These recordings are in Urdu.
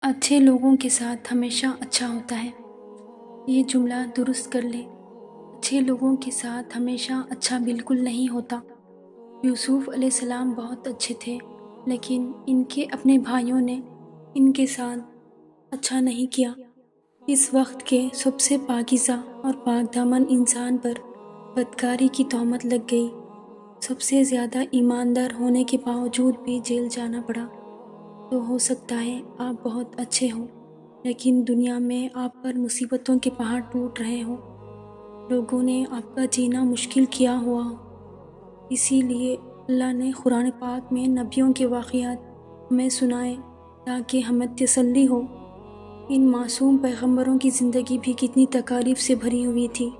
اچھے لوگوں کے ساتھ ہمیشہ اچھا ہوتا ہے۔ یہ جملہ درست کر لیں۔ اچھے لوگوں کے ساتھ ہمیشہ اچھا بالکل نہیں ہوتا۔ یوسف علیہ السلام بہت اچھے تھے، لیکن ان کے اپنے بھائیوں نے ان کے ساتھ اچھا نہیں کیا۔ اس وقت کے سب سے پاکیزہ اور پاک دامن انسان پر بدکاری کی تہمت لگ گئی۔ سب سے زیادہ ایماندار ہونے کے باوجود بھی جیل جانا پڑا۔ تو ہو سکتا ہے آپ بہت اچھے ہوں، لیکن دنیا میں آپ پر مصیبتوں کے پہاڑ ٹوٹ رہے ہوں۔ لوگوں نے آپ کا جینا مشکل کیا ہوا ہو۔ اسی لیے اللہ نے قرآن پاک میں نبیوں کے واقعات ہمیں سنائے تاکہ ہمیں تسلی ہو۔ ان معصوم پیغمبروں کی زندگی بھی کتنی تکالیف سے بھری ہوئی تھی۔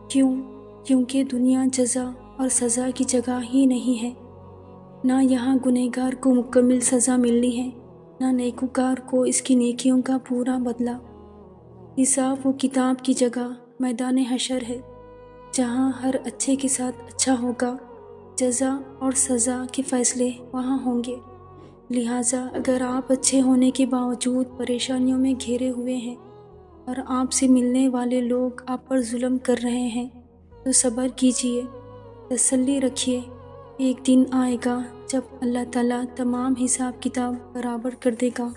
کیونکہ دنیا جزا اور سزا کی جگہ ہی نہیں ہے۔ نہ یہاں گنہگار کو مکمل سزا ملنی ہے، نہ نیکوکار کو اس کی نیکیوں کا پورا بدلہ۔ حساب و کتاب کی جگہ میدان حشر ہے، جہاں ہر اچھے کے ساتھ اچھا ہوگا۔ جزا اور سزا کے فیصلے وہاں ہوں گے۔ لہٰذا اگر آپ اچھے ہونے کے باوجود پریشانیوں میں گھرے ہوئے ہیں اور آپ سے ملنے والے لوگ آپ پر ظلم کر رہے ہیں تو صبر کیجیے، تسلی رکھیے۔ ایک دن آئے گا جب اللہ تعالیٰ تمام حساب کتاب برابر کر دے گا۔